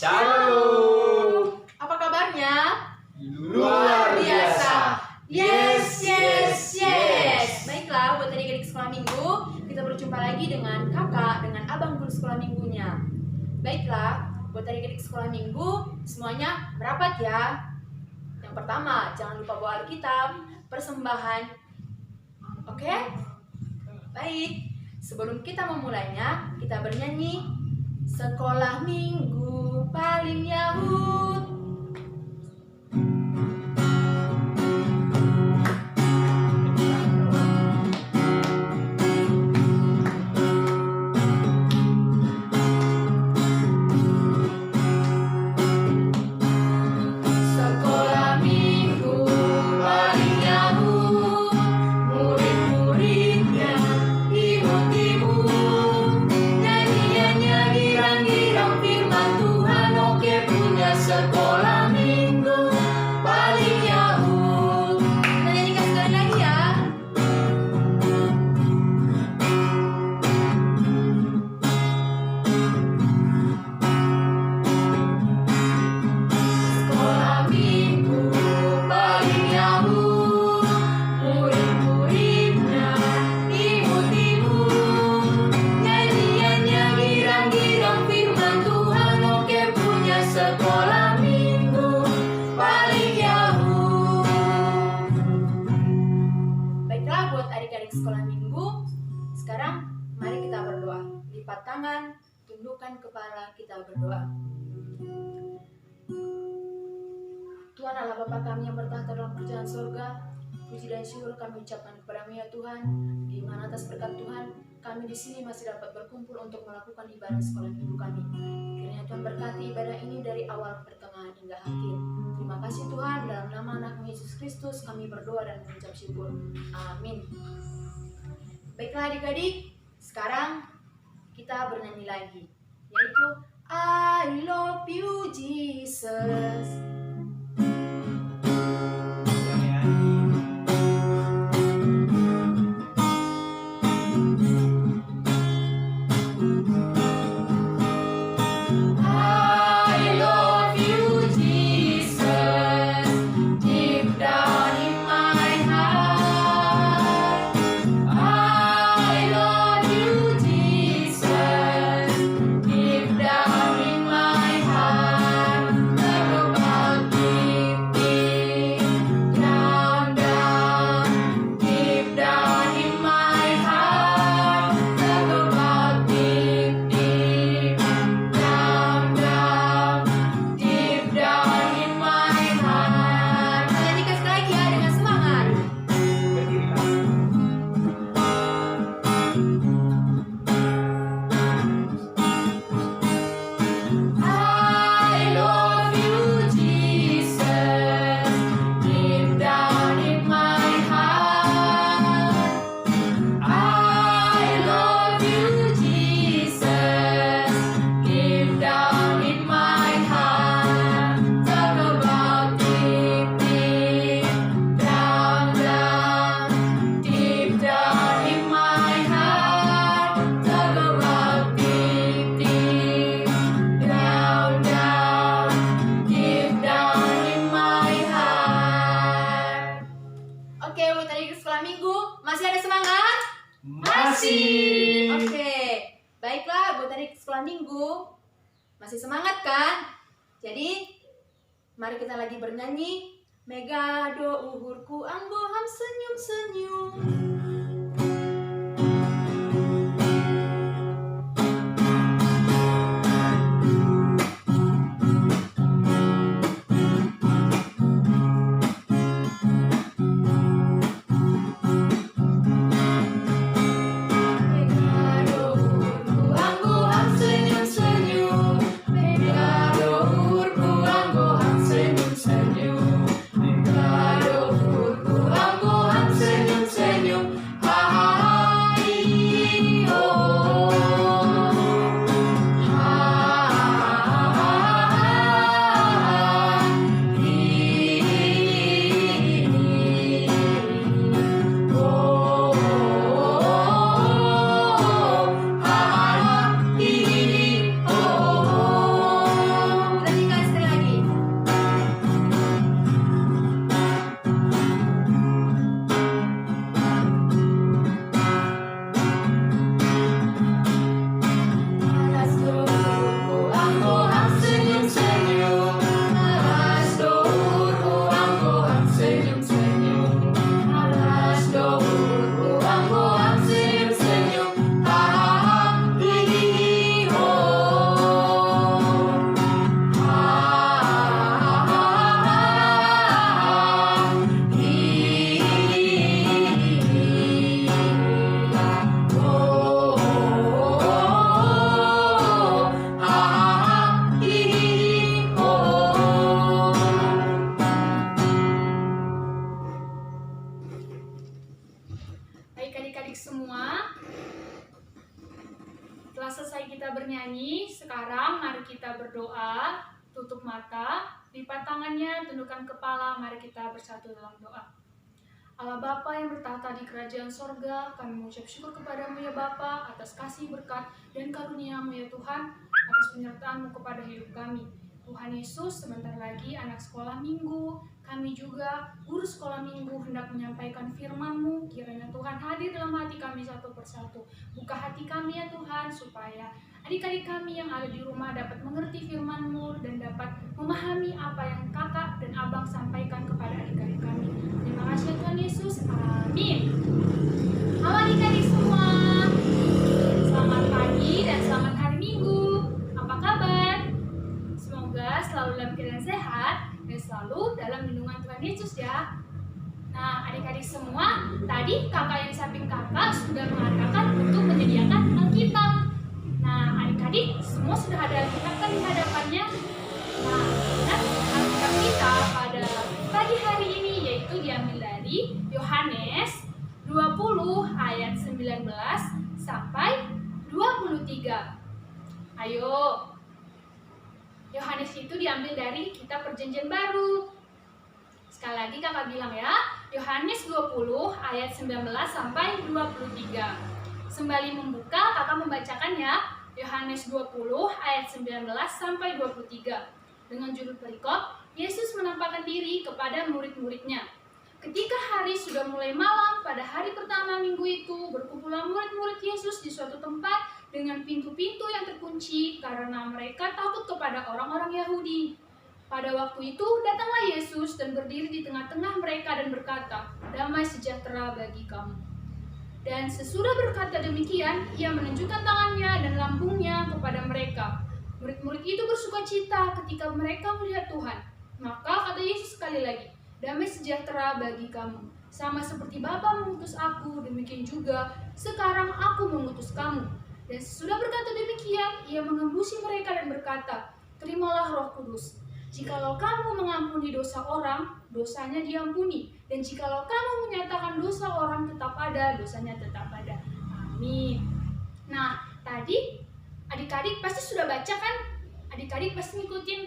Shalom. Apa kabarnya? Luar biasa. Yes. Baiklah, buat adik-adik sekolah minggu, kita berjumpa lagi dengan kakak, dengan abang guru sekolah minggunya. Baiklah, buat adik-adik sekolah minggu, semuanya merapat ya. Yang pertama, jangan lupa bawa Alkitab, persembahan. Oke? Baik, sebelum kita memulainya, kita bernyanyi Sekolah Minggu Paling Yahud. Sekolah Minggu paling Yahud, murid-muridnya imut-imut, nyanyiannya girang-girang firman Tuhan. Oke, punya sekolah minggu paling Yahud. Kita nyanyikan sekali lagi ya. Sekolah minggu paling Yahud, murid-muridnya imut-imut, nyanyiannya girang-girang firman Tuhan. Oke, punya sekolah minggu paling Yahud. Baiklah, buat adik-adik sekolah minggu, sekarang mari kita berdoa. Lipat tangan, tundukkan kepala, kita berdoa. Tuhan Allah Bapa kami yang bertahta dalam kerajaan surga, puji dan syukur kami ucapkan kepada-Mu ya Tuhan, di mana atas berkat Tuhan kami di sini masih dapat berkumpul untuk melakukan ibadah sekolah minggu kami. Kiranya Tuhan berkati ibadah ini dari awal, pertengahan hingga akhir. Terima kasih Tuhan, dalam nama anak-Mu Yesus Kristus kami berdoa dan mengucap syukur. Amin. Baiklah adik-adik, sekarang kita bernyanyi lagi, yaitu I love you Jesus. I love you, Jesus, deep down in my heart. I love you, Jesus, deep down in my heart. Talk about deep, down, deep down in my heart. Talk about deep, down, deep down in my heart. Kita nyanyikan sekali lagi ya dengan semangat. I love you, Jesus, deep down in my heart. I love you, Jesus, deep down in my heart. Talk about deep, down, deep down in my heart. Talk about deep, down, deep down in my heart. Oke, buat tadi ke sekolah minggu, masih ada semangat? Masih. Oke, baiklah buat adik sekolah minggu, masih semangat kan? Jadi, mari kita lagi bernyanyi Megado uhurku anggoham senyum-senyum. Megado uhurku anggoham senyum-senyum. Megado uhurku anggoham senyum-senyum. Megado uhurku anggoham senyum-senyum. adik-adik semua, setelah selesai kita bernyanyi, sekarang mari kita berdoa, tutup mata, lipat tangannya, tundukkan kepala, mari kita bersatu dalam doa. Allah Bapa yang bertahta di kerajaan sorga, kami mengucap syukur kepadamu ya Bapa atas kasih berkat dan karunia-Mu ya Tuhan, atas penyertaan-Mu kepada hidup kami. Tuhan Yesus, sebentar lagi anak sekolah minggu, kami juga guru sekolah minggu hendak menyampaikan firman-Mu. Kiranya Tuhan hadir dalam hati kami satu persatu. Buka hati kami ya Tuhan, supaya adik-adik kami yang ada di rumah dapat mengerti firman-Mu dan dapat memahami apa yang kakak dan abang sampaikan kepada adik-adik kami. Terima kasih ya Tuhan Yesus, amin. Halo adik-adik semua, selamat pagi dan selamat hari Minggu. Apa kabar? Semoga selalu dalam keadaan sehat dan selalu dalam lindungan Tuhan Yesus ya. Nah, adik-adik semua, tadi kakak yang di samping kakak sudah mengatakan untuk menyediakan Alkitab. Nah, adik-adik semua sudah ada Alkitab kan di hadapannya. Nah, dan Alkitab kita pada pagi hari ini yaitu diambil dari Yohanes 20 ayat 19 sampai 23. Ayo. Yohanes itu diambil dari kitab Perjanjian Baru. Sekali lagi kakak bilang ya, Yohanes 20 ayat 19 sampai 23. Sembari membuka, kakak membacakan ya, Yohanes 20 ayat 19 sampai 23. Dengan judul perikop, Yesus menampakkan diri kepada murid-muridnya. Ketika hari sudah mulai malam, pada hari pertama minggu itu, berkumpulan murid-murid Yesus di suatu tempat dengan pintu-pintu yang terkunci karena mereka takut kepada orang-orang Yahudi. Pada waktu itu, datanglah Yesus dan berdiri di tengah-tengah mereka dan berkata, "Damai sejahtera bagi kamu." Dan sesudah berkata demikian, ia menunjukkan tangannya dan lambungnya kepada mereka. Murid-murid itu bersukacita ketika mereka melihat Tuhan. Maka kata Yesus sekali lagi, "Damai sejahtera bagi kamu. Sama seperti Bapa mengutus aku, demikian juga sekarang aku mengutus kamu." Dan sesudah berkata demikian, ia mengembusi mereka dan berkata, "Terimalah Roh Kudus. Jikalau kamu mengampuni dosa orang, dosanya diampuni. Dan jikalau kamu menyatakan dosa orang, tetap ada, dosanya tetap ada." Amin. Nah, tadi adik-adik pasti sudah baca kan? Adik-adik pasti ngikutin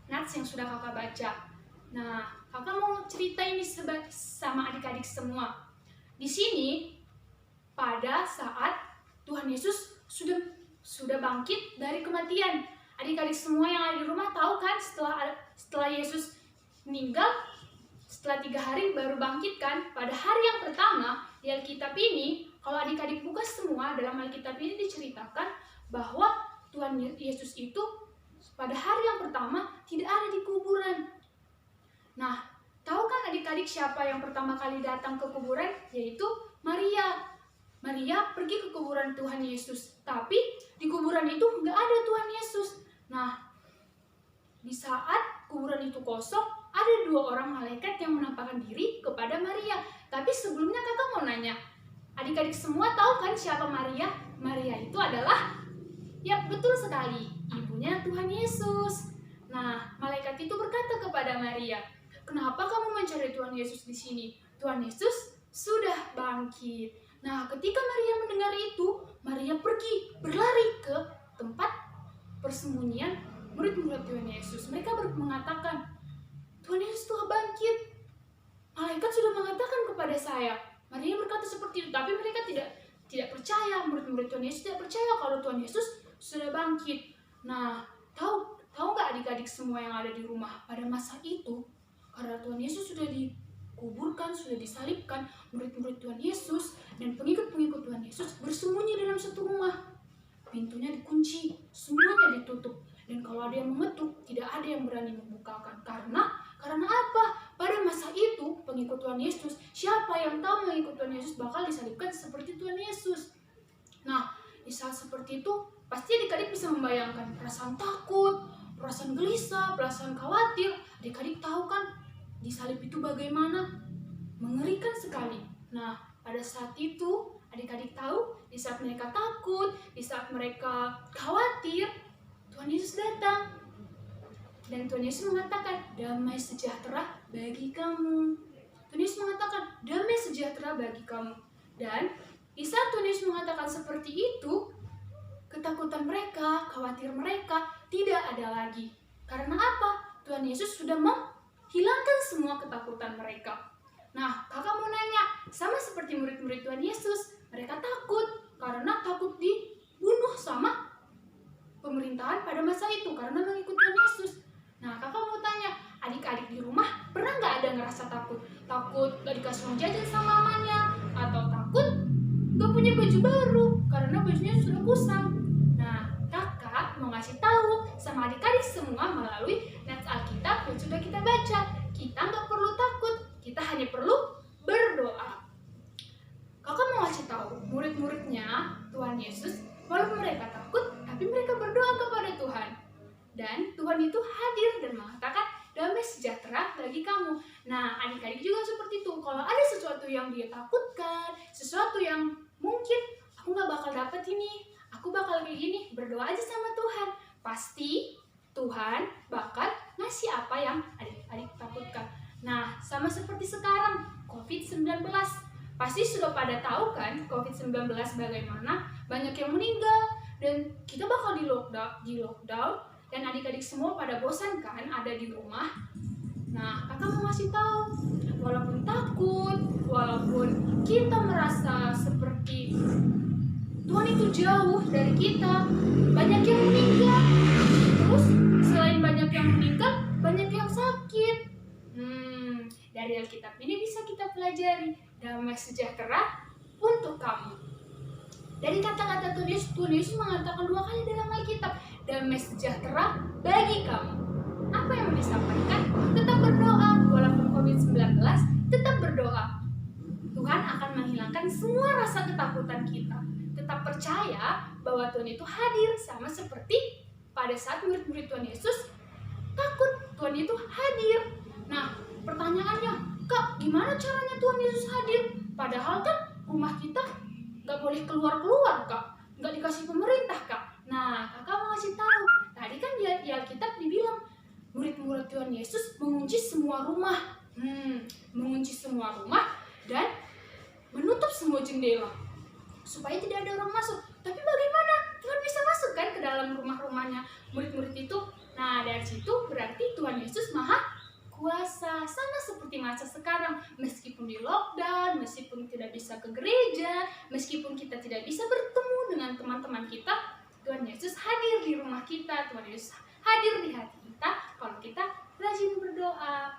nats yang sudah kakak baca. Nah, kakak mau cerita ini sama adik-adik semua. Di sini, pada saat Tuhan Yesus sudah bangkit dari kematian. Adik-adik semua yang ada di rumah tahu kan, setelah Yesus meninggal, setelah 3 hari baru bangkit kan. Pada hari yang pertama di Alkitab ini, kalau adik-adik buka semua, dalam Alkitab ini diceritakan bahwa Tuhan Yesus itu pada hari yang pertama tidak ada di kuburan. Nah, tahu kan adik-adik siapa yang pertama kali datang ke kuburan? Yaitu Maria. Maria pergi ke kuburan Tuhan Yesus, tapi di kuburan itu nggak ada Tuhan Yesus. Nah, di saat kuburan itu kosong, ada 2 orang malaikat yang menampakkan diri kepada Maria. Tapi sebelumnya kakak mau nanya, adik-adik semua tahu kan siapa Maria? Maria itu adalah, ya betul sekali, ibunya Tuhan Yesus. Nah, malaikat itu berkata kepada Maria, "Kenapa kamu mencari Tuhan Yesus di sini? Tuhan Yesus sudah bangkit." Nah, ketika Maria mendengar itu, Maria pergi berlari ke tempat persembunyian murid-murid Tuhan Yesus. Mereka mengatakan, "Tuhan Yesus telah bangkit. Malaikat sudah mengatakan kepada saya." Maria berkata seperti itu, tapi mereka tidak percaya. Murid-murid Tuhan Yesus tidak percaya kalau Tuhan Yesus sudah bangkit. Nah, tahu nggak adik-adik semua yang ada di rumah pada masa itu, karena Tuhan Yesus sudah dikuburkan, sudah disalibkan, murid-murid Tuhan Yesus dan pengikut-pengikut Tuhan Yesus bersembunyi dalam satu rumah. Pintunya dikunci, semuanya ditutup, dan kalau ada yang mengetuk, tidak ada yang berani membukakan. Karena apa? Pada masa itu, pengikut Tuhan Yesus, siapa yang tahu mengikut Tuhan Yesus bakal disalibkan seperti Tuhan Yesus. Nah, di saat seperti itu, pasti adik-adik bisa membayangkan perasaan takut, perasaan gelisah, perasaan khawatir. Adik-adik tahu kan, disalib itu bagaimana? Mengerikan sekali. Nah, pada saat itu, adik-adik tahu, di saat mereka takut, di saat mereka khawatir, Tuhan Yesus datang. Dan Tuhan Yesus mengatakan, "Damai sejahtera bagi kamu." Tuhan Yesus mengatakan, "Damai sejahtera bagi kamu." Dan di saat Tuhan Yesus mengatakan seperti itu, ketakutan mereka, khawatir mereka tidak ada lagi. Karena apa? Tuhan Yesus sudah menghilangkan semua ketakutan mereka. Nah, kakak mau nanya, sama seperti murid-murid Tuhan Yesus, mereka takut karena takut dibunuh sama pemerintahan pada masa itu karena mengikut Tuhan Yesus. Nah, kakak mau tanya, adik-adik di rumah pernah nggak ada ngerasa takut? Takut gak dikasih uang jajan sama mamanya? Atau takut gak punya baju baru karena bajunya sudah kusam? Nah, kakak mau ngasih tahu sama adik-adik semua melalui nats Alkitab yang sudah kita baca. Kita nggak perlu takut, kita hanya perlu berdoa. Kakak mau ngasih tahu murid-muridnya Tuhan Yesus, walaupun mereka takut, tapi mereka berdoa kepada Tuhan. Dan Tuhan itu hadir dan mengatakan damai sejahtera bagi kamu. Nah, adik-adik juga seperti itu. Kalau ada sesuatu yang dia takutkan, sesuatu yang mungkin aku nggak bakal dapet ini, aku bakal kayak gini, berdoa aja sama Tuhan. Pasti Tuhan bakal ngasih apa yang adik-adik takutkan. Nah, sama seperti sekarang, COVID-19. Pasti sudah pada tahu kan COVID-19 bagaimana, banyak yang meninggal dan kita bakal di lockdown dan adik-adik semua pada bosan kan ada di rumah. Nah, kakak mau ngasih tahu, walaupun takut, walaupun kita merasa seperti Tuhan itu jauh dari kita, banyak yang meninggal. Terus selain banyak yang meninggal, banyak yang sakit. Dari Alkitab ini bisa kita pelajari damai sejahtera untuk kamu. Dari kata-kata Tuhan Yesus mengatakan 2 kali dalam Alkitab, damai sejahtera bagi kamu. Apa yang mau disampaikan? Tetap berdoa, walaupun COVID-19, tetap berdoa. Tuhan akan menghilangkan semua rasa ketakutan kita. Tetap percaya bahwa Tuhan itu hadir, sama seperti pada saat murid-murid Tuhan Yesus takut, Tuhan itu hadir. Nah, pertanyaannya, Kak, gimana caranya Tuhan Yesus hadir? Padahal kan rumah kita gak boleh keluar-keluar, Kak. Gak dikasih pemerintah, Kak. Nah, kakak mau ngasih tahu. Tadi kan di Alkitab dibilang, murid-murid Tuhan Yesus mengunci semua rumah. Mengunci semua rumah dan menutup semua jendela. Supaya tidak ada orang masuk. Tapi bagaimana Tuhan bisa masuk kan ke dalam rumah-rumahnya murid-murid itu? Nah, dari situ berarti Tuhan Yesus maha kuasa, sama seperti masa sekarang. Meskipun di lockdown, meskipun tidak bisa ke gereja, meskipun kita tidak bisa bertemu dengan teman-teman kita, Tuhan Yesus hadir di rumah kita, Tuhan Yesus hadir di hati kita kalau kita rajin berdoa.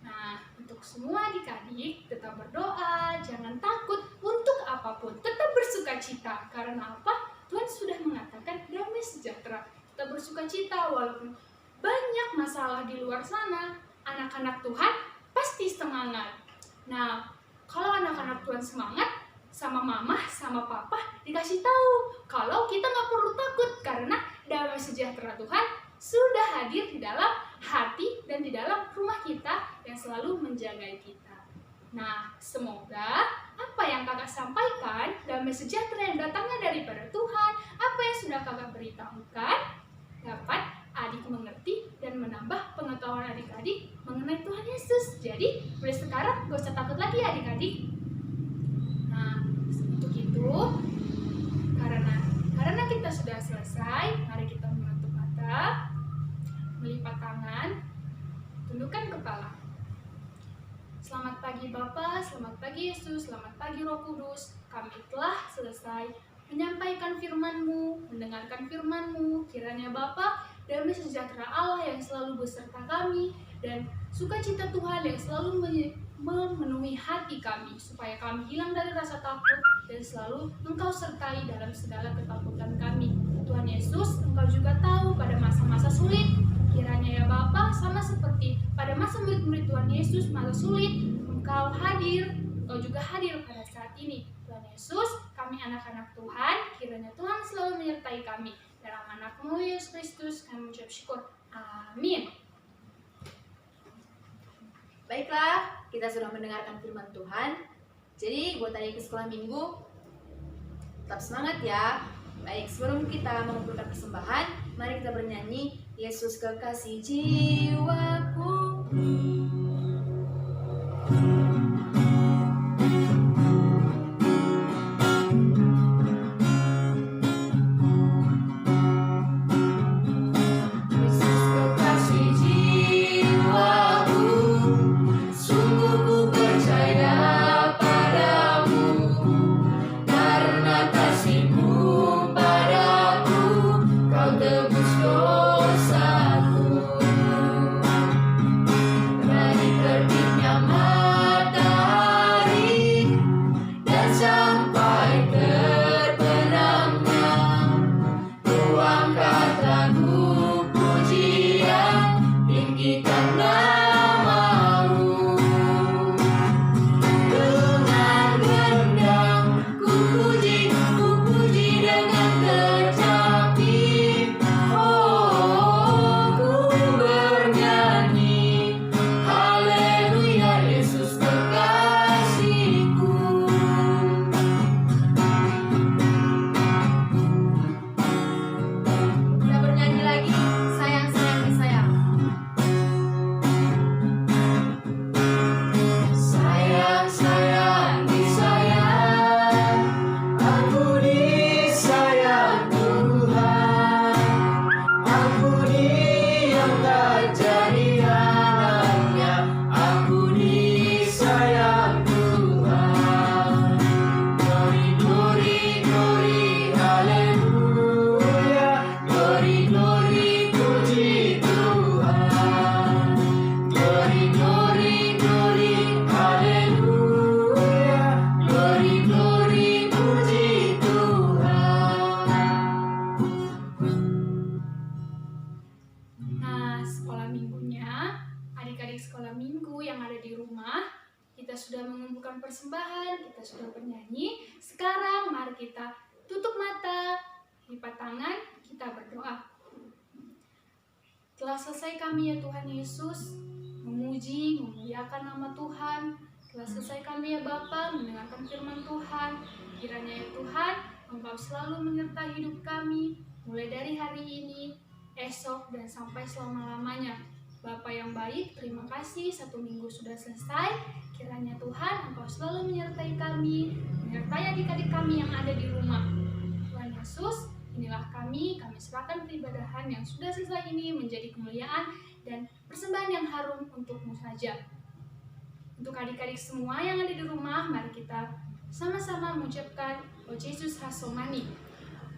Nah, untuk semua adik-adik, tetap berdoa, jangan takut untuk apapun, tetap bersukacita. Karena apa? Tuhan sudah mengatakan damai sejahtera. Tetap bersukacita walaupun banyak masalah di luar sana. Anak-anak Tuhan pasti semangat. Nah, kalau anak-anak Tuhan semangat, sama mama, sama papa dikasih tahu kalau kita nggak perlu takut karena damai sejahtera Tuhan sudah hadir di dalam hati dan di dalam rumah kita yang selalu menjaga kita. Nah, semoga apa yang kakak sampaikan, damai sejahtera yang datangnya daripada Tuhan, apa yang sudah kakak beritahukan, dapat adik mengerti dan menambah pengetahuan adik-adik mengenai Tuhan Yesus. Jadi, mulai sekarang gak usah takut lagi adik-adik. Nah, untuk itu, karena kita sudah selesai, mari kita menutup mata, melipat tangan, tundukkan kepala. Selamat pagi Bapa, selamat pagi Yesus, selamat pagi Roh Kudus. Kami telah selesai menyampaikan firman-Mu, mendengarkan firman-Mu. Kiranya Bapa, damai sejahtera Allah yang selalu beserta kami dan sukacita Tuhan yang selalu memenuhi hati kami, supaya kami hilang dari rasa takut dan selalu Engkau sertai dalam segala ketakutan kami. Tuhan Yesus, Engkau juga tahu pada masa-masa sulit, kiranya ya Bapa, sama seperti pada masa murid-murid Tuhan Yesus, masa sulit, Engkau hadir, Engkau juga hadir pada saat ini. Tuhan Yesus, kami anak-anak Tuhan, kiranya Tuhan selalu menyertai kami. Dalam anak-Mu Yesus Kristus, kami mengucap syukur. Amin. Baiklah, kita sudah mendengarkan firman Tuhan. Jadi buat adik ke sekolah minggu, tetap semangat ya. Baik, sebelum kita mengumpulkan persembahan, mari kita bernyanyi Yesus kekasih jiwaku. Tuhan, kita sudah bernyanyi. Sekarang mari kita tutup mata, lipat tangan, kita berdoa. Telah selesai kami ya Tuhan Yesus memuji, memuliakan nama Tuhan. Telah selesai kami ya Bapa mendengarkan firman Tuhan. Kiranya ya Tuhan, Engkau selalu menyertai hidup kami, mulai dari hari ini, esok, dan sampai selama-lamanya. Bapa yang baik, terima kasih 1 minggu sudah selesai. Kiranya Tuhan, Engkau selalu menyertai kami, menyertai adik-adik kami yang ada di rumah. Tuhan Yesus, inilah kami serahkan peribadahan yang sudah selesai ini menjadi kemuliaan dan persembahan yang harum untuk-Mu saja. Untuk adik-adik semua yang ada di rumah, mari kita sama-sama mengucapkan O Yesus Hasomani.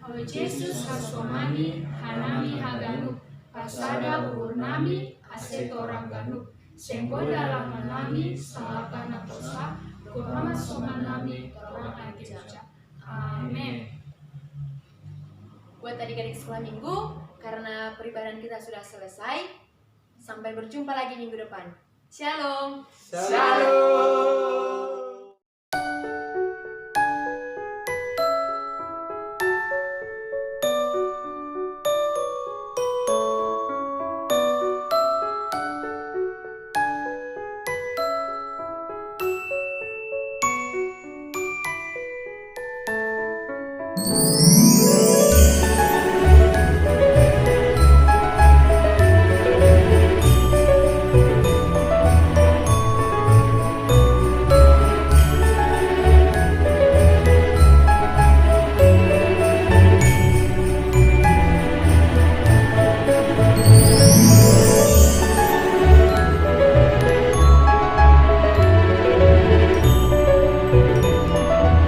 O Yesus Hasomani, Hanami Haganuk, Pasada Purnami, Asetorang Ganuk, Semboda Lamanami, Salakana Kosa, Kurama Somanami, Torang Ageja. Amin. Buat adik-adik sekolah minggu, karena peribadahan kita sudah selesai, sampai berjumpa lagi minggu depan. Shalom. Shalom.